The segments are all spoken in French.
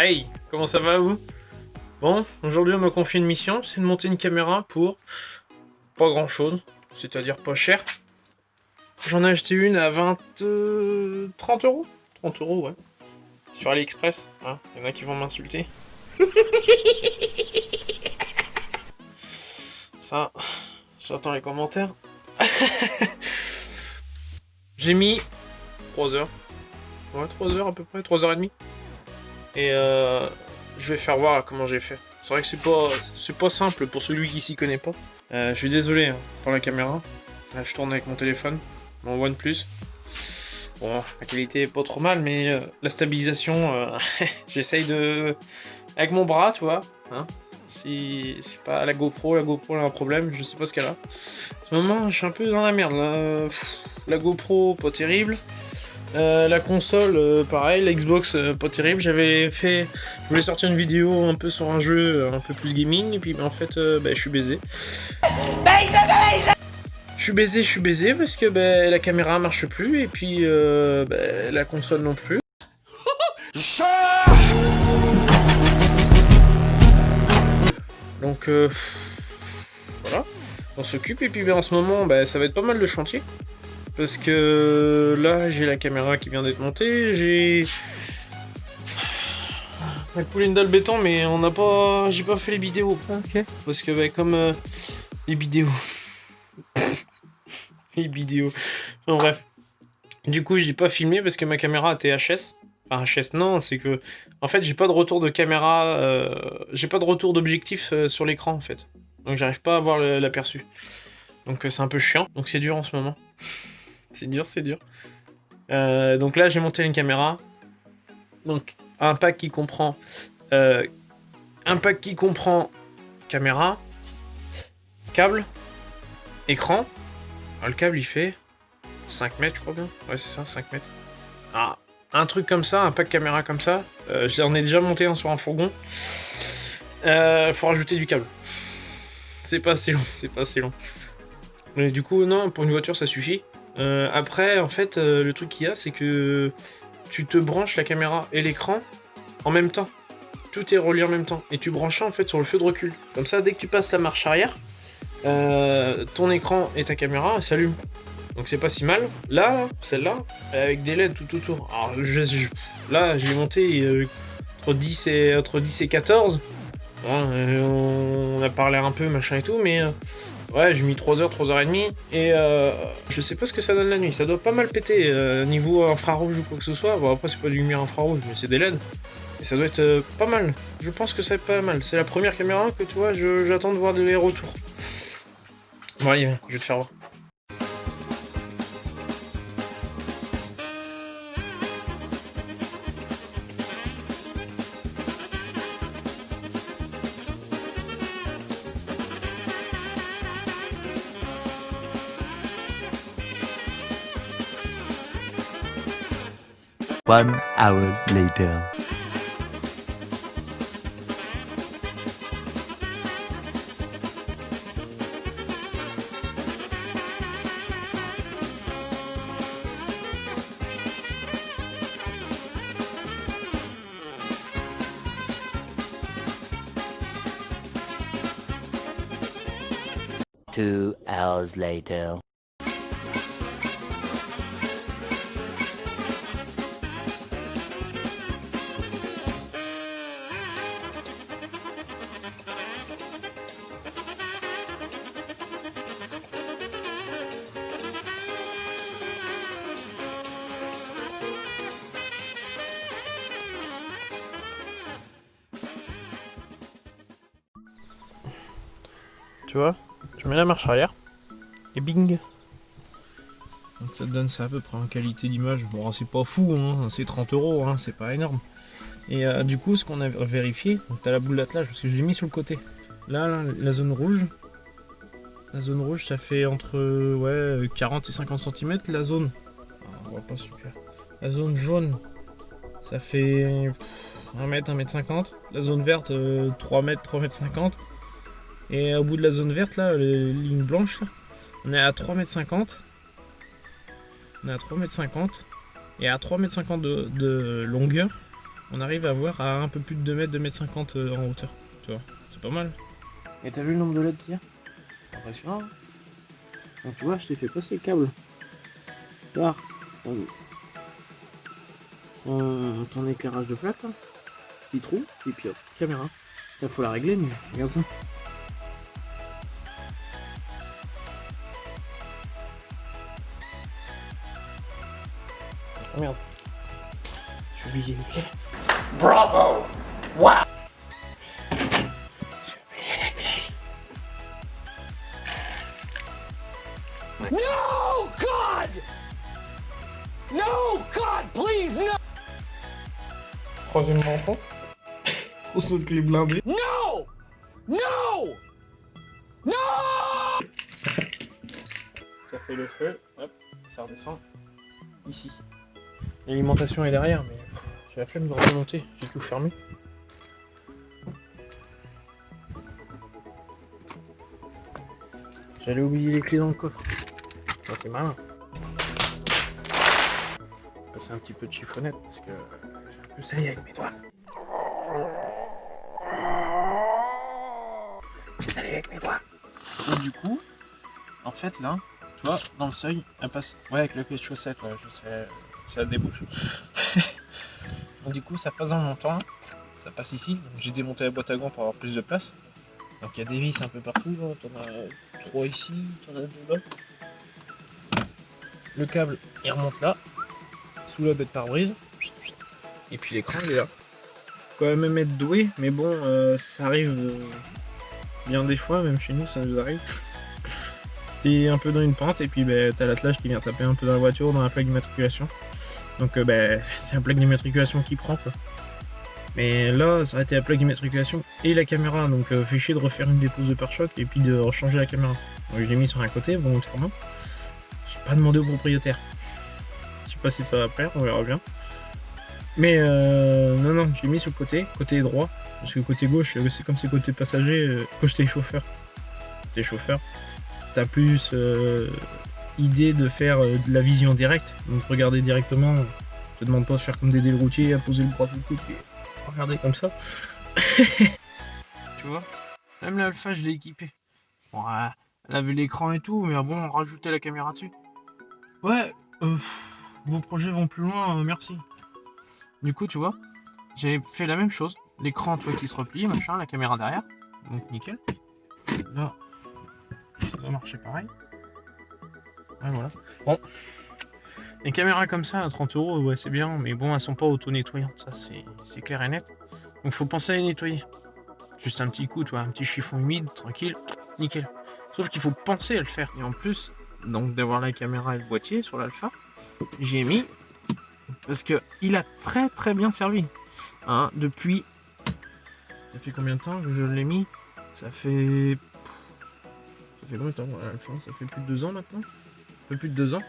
Hey, comment ça va vous? Bon, aujourd'hui on m'a confié une mission, c'est de monter une caméra pour pas grand chose, c'est-à-dire pas cher. J'en ai acheté une à 30 euros. 30 euros, ouais. Sur AliExpress, hein. Y en a qui vont m'insulter. Ça, j'attends les commentaires. J'ai mis 3 heures. Ouais, 3 heures à peu près, 3h30. Et je vais faire voir comment j'ai fait. C'est vrai que c'est pas simple pour celui qui s'y connaît pas. Je suis désolé hein, pour la caméra. Là, je tourne avec mon téléphone, mon OnePlus. Bon, la qualité est pas trop mal, mais la stabilisation, j'essaye de... Avec mon bras, tu vois. Hein, si c'est pas la GoPro elle a un problème, je sais pas ce qu'elle a. En ce moment, je suis un peu dans la merde. Là. La GoPro, pas terrible. La console, pareil, la Xbox, pas terrible. Je voulais sortir une vidéo un peu sur un jeu un peu plus gaming, et puis en fait, je suis baisé. Je suis baisé parce que la caméra marche plus, et puis la console non plus. Donc voilà, on s'occupe, et puis en ce moment, ça va être pas mal de chantier. Parce que là, j'ai la caméra qui vient d'être montée, j'ai la pouline dans le béton, mais j'ai pas fait les vidéos. Ok. Parce que comme les vidéos, les vidéos. Enfin, bref. Du coup, j'ai pas filmé parce que ma caméra était HS. Enfin, HS, non, c'est que en fait, j'ai pas de retour de caméra, j'ai pas de retour d'objectif sur l'écran en fait. Donc, j'arrive pas à voir l'aperçu. Donc, c'est un peu chiant. Donc, c'est dur en ce moment. C'est dur, c'est dur. Donc là, j'ai monté une caméra. Donc, un pack qui comprend caméra, câble, écran. Alors, le câble, il fait 5 mètres, je crois bien. Ouais, c'est ça, 5 mètres. Ah, un truc comme ça, un pack caméra comme ça. J'en ai déjà monté un sur un fourgon. Faut rajouter du câble. C'est pas assez long, Mais du coup, non, pour une voiture, ça suffit. Après, en fait, le truc qu'il y a, c'est que tu te branches la caméra et l'écran en même temps. Tout est relié en même temps. Et tu branches ça, en fait, sur le feu de recul. Comme ça, dès que tu passes la marche arrière, ton écran et ta caméra s'allument. Donc c'est pas si mal. Là, celle-là, avec des LED tout autour. Alors, là, j'ai monté entre 10 et 14. Bon, on a parlé un peu, machin et tout, mais... ouais, j'ai mis 3 heures, 3h30, et je sais pas ce que ça donne la nuit. Ça doit pas mal péter, niveau infrarouge ou quoi que ce soit. Bon, après, c'est pas du lumière infrarouge, mais c'est des LED. Et ça doit être pas mal. Je pense que ça va être pas mal. C'est la première caméra que, tu vois, j'attends de voir des retours. Bon, allez, je vais te faire voir. One hour later. Two hours later. Tu vois, je mets la marche arrière, et bing. Donc ça te donne ça à peu près en qualité d'image. Bon, c'est pas fou, hein, c'est 30 euros, hein, c'est pas énorme. Et du coup, ce qu'on a vérifié, donc t'as la boule d'attelage, parce que j'ai mis sur le côté. Là, la zone rouge. La zone rouge, ça fait entre 40 et 50 cm. La zone... on voit pas super. La zone jaune, ça fait 1 mètre, 1 mètre 50. La zone verte, 3 mètres, 3 mètres 50. Et au bout de la zone verte, là, les lignes blanches, là, on est à 3 mètres 50. On est à 3 mètres 50. Et à 3 mètres 50 de longueur, on arrive à voir à un peu plus de 2 mètres, 2 mètres 50 en hauteur. Tu vois, c'est pas mal. Et t'as vu le nombre de LED qu'il y a? C'est impressionnant. Hein. Donc tu vois, je t'ai fait passer le câble par ton éclairage de plaque, là. Petit trou, et puis hop, caméra. Il faut la régler, mais regarde ça. Oh merde. J'ai oublié les clés. Bravo! Wow! J'ai oublié les clés. No, God! No, God, please, no! Troisième menton. Trousseau de clés blindé. No! No! No! Ça fait le feu, hop, ça redescend ici. L'alimentation est derrière, mais j'ai la flemme de remonter, j'ai tout fermé. J'allais oublier les clés dans le coffre. Ça, c'est malin. Passer un petit peu de chiffonnette parce que j'ai un peu sali avec mes doigts. J'ai sali avec mes doigts. Et du coup, en fait là, tu vois, dans le seuil, elle passe. Ouais, avec le clé de chaussette, ouais, je sais, ça débouche. Donc, du coup, ça passe dans le montant, ça passe ici. Donc, j'ai démonté la boîte à gants pour avoir plus de place. Donc, il y a des vis un peu partout, là. T'en as 3 ici, t'en as 2 là. Le câble, il remonte là, sous la baie de pare-brise. Et puis l'écran, il est là. Faut quand même être doué, mais bon, ça arrive bien des fois, même chez nous, ça nous arrive. T'es un peu dans une pente et puis t'as l'attelage qui vient taper un peu dans la voiture, dans la plaque d'immatriculation. Donc c'est la plaque d'immatriculation qui prend quoi. Mais là, ça aurait été la plaque d'immatriculation et la caméra, donc fait chier de refaire une dépose de pare-choc et puis de rechanger la caméra. Donc je l'ai mis sur un côté volontairement. J'ai pas demandé au propriétaire. Je sais pas si ça va plaire, on verra bien. Mais non, j'ai mis sur le côté droit, parce que côté gauche, c'est comme c'est côté passager, quand j'étais chauffeur. T'as plus idée de faire de la vision directe, donc regarder directement, je te demande pas de faire comme des routiers, à poser le bras tout le coup, et regarder comme ça. Tu vois, même l'Alpha je l'ai équipé. Bon, elle avait l'écran et tout, mais bon, rajouter la caméra dessus. Ouais, vos projets vont plus loin, merci. Du coup, tu vois, j'ai fait la même chose. L'écran, toi, qui se replie, machin, la caméra derrière, donc nickel. Là, ça doit marcher pareil. Ouais, voilà. Bon. Les caméras comme ça à 30 €, ouais, c'est bien, mais bon, elles sont pas auto-nettoyantes, ça c'est clair et net. Donc faut penser à les nettoyer. Juste un petit coup, tu vois, un petit chiffon humide, tranquille, nickel. Sauf qu'il faut penser à le faire. Et en plus, donc d'avoir la caméra et le boîtier sur l'Alpha, j'ai mis parce que il a très très bien servi. Hein, depuis. Ça fait combien de temps que je l'ai mis? Ça fait combien de temps l'Alpha? Ça fait plus de 2 ans maintenant? Un peu plus de 2 ans.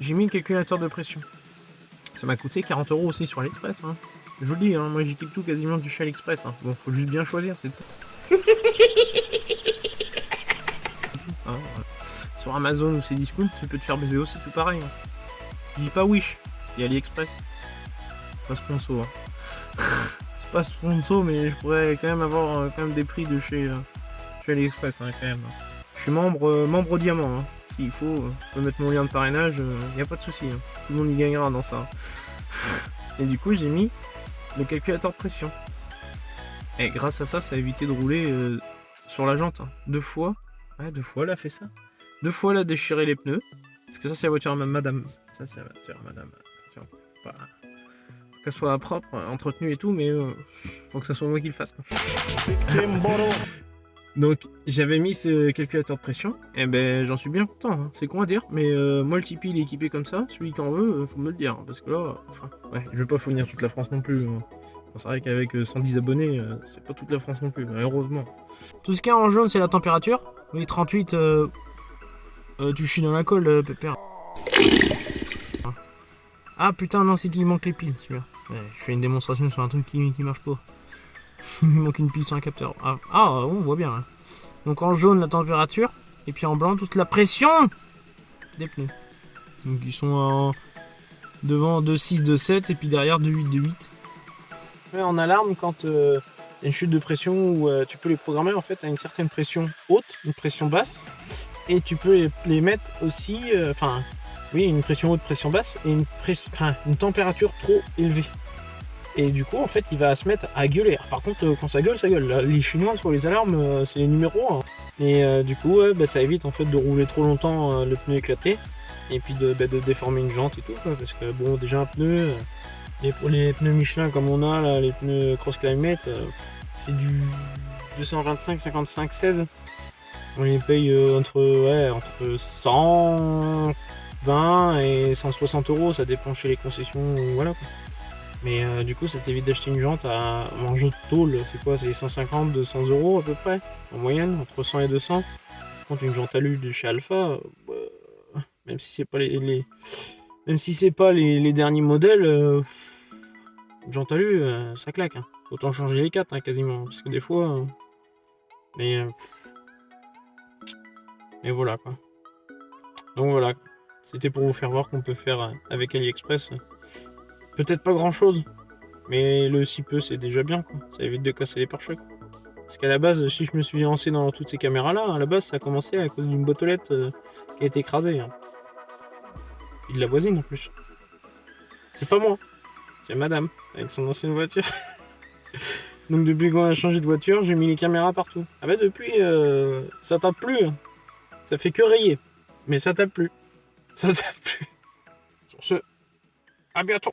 J'ai mis le calculateur de pression. Ça m'a coûté 40 € aussi sur AliExpress. Hein. Je vous le dis, hein, moi j'équipe tout quasiment du chez AliExpress. Hein. Bon, faut juste bien choisir, c'est tout. Hein, voilà. Sur Amazon ou Cdiscount, tu peux te faire baiser aussi, tout pareil. Hein. Je dis pas Wish, je dis AliExpress. Pas sponsor. Hein. C'est pas sponsor, mais je pourrais quand même avoir quand même des prix de chez AliExpress, hein, quand même. Je suis membre diamant. Hein. S'il faut, je peux mettre mon lien de parrainage, y a pas de souci. Hein. Tout le monde y gagnera dans ça. Et du coup, j'ai mis le calculateur de pression. Et grâce à ça, ça a évité de rouler sur la jante. Hein. 2 fois. Ouais, 2 fois, elle a fait ça. 2 fois, elle a déchiré les pneus. Parce que ça, c'est la voiture à madame. Ça, c'est la voiture à madame. Attention. Pas... Qu'elle soit propre, entretenue et tout, mais faut que ça soit moi qui le fasse. Donc j'avais mis ce calculateur de pression, et ben j'en suis bien content, hein. C'est con à dire, mais moi le Tipeee il est équipé comme ça, celui qui en veut, faut me le dire, hein, parce que là, enfin, ouais, je vais pas fournir toute la France non plus. Hein. C'est vrai qu'avec 110 abonnés, c'est pas toute la France non plus, malheureusement. Tout ce qu'il y a en jaune c'est la température, oui 38, tu chies dans la colle, pépère. Ah putain non c'est qu'il manque les piles, c'est bien. Ouais, je fais une démonstration sur un truc qui marche pas. Il manque une pile sur un capteur. Ah, on voit bien. Hein. Donc en jaune la température, et puis en blanc toute la pression des pneus. Donc ils sont devant 2,6, 2,7 et puis derrière 2,8, 2,8. Ouais, en alarme, quand y a une chute de pression où tu peux les programmer en fait à une certaine pression haute, une pression basse, et tu peux les mettre aussi, oui, une pression haute, pression basse, et une température trop élevée. Et du coup, en fait, il va se mettre à gueuler. Alors, par contre, quand ça gueule, ça gueule. Là, les Chinois, sur les alarmes, c'est les numéros 1. Et du coup, ouais, ça évite en fait de rouler trop longtemps le pneu éclaté. Et puis de déformer une jante et tout, quoi. Parce que bon, déjà un pneu, pour les pneus Michelin comme on a, là, les pneus Cross Climate, c'est du 225, 55, 16. On les paye entre 120 et 160 euros, ça dépend chez les concessions, voilà quoi. Mais du coup, ça t'évite d'acheter une jante en jeu de tôle, c'est quoi? C'est 150, 200 euros à peu près, en moyenne, entre 100 et 200. Contre une jante alu de chez Alpha, même si c'est pas même si c'est pas les derniers modèles, une jante alu, ça claque. Hein. Autant changer les 4 hein, quasiment, parce que des fois. Mais voilà quoi. Donc voilà, c'était pour vous faire voir qu'on peut faire avec AliExpress. Peut-être pas grand chose, mais le si peu c'est déjà bien quoi. Ça évite de casser les pare-chocs. Parce qu'à la base, si je me suis lancé dans toutes ces caméras là, à la base ça a commencé à cause d'une boîte aux lettres qui a été écrasée. Hein. Et de la voisine en plus. C'est pas moi, c'est madame, avec son ancienne voiture. Donc depuis qu'on a changé de voiture, j'ai mis les caméras partout. Ah bah depuis, ça tape plus. Hein. Ça fait que rayer. Mais ça tape plus. Ça tape plus. Sur ce, à bientôt.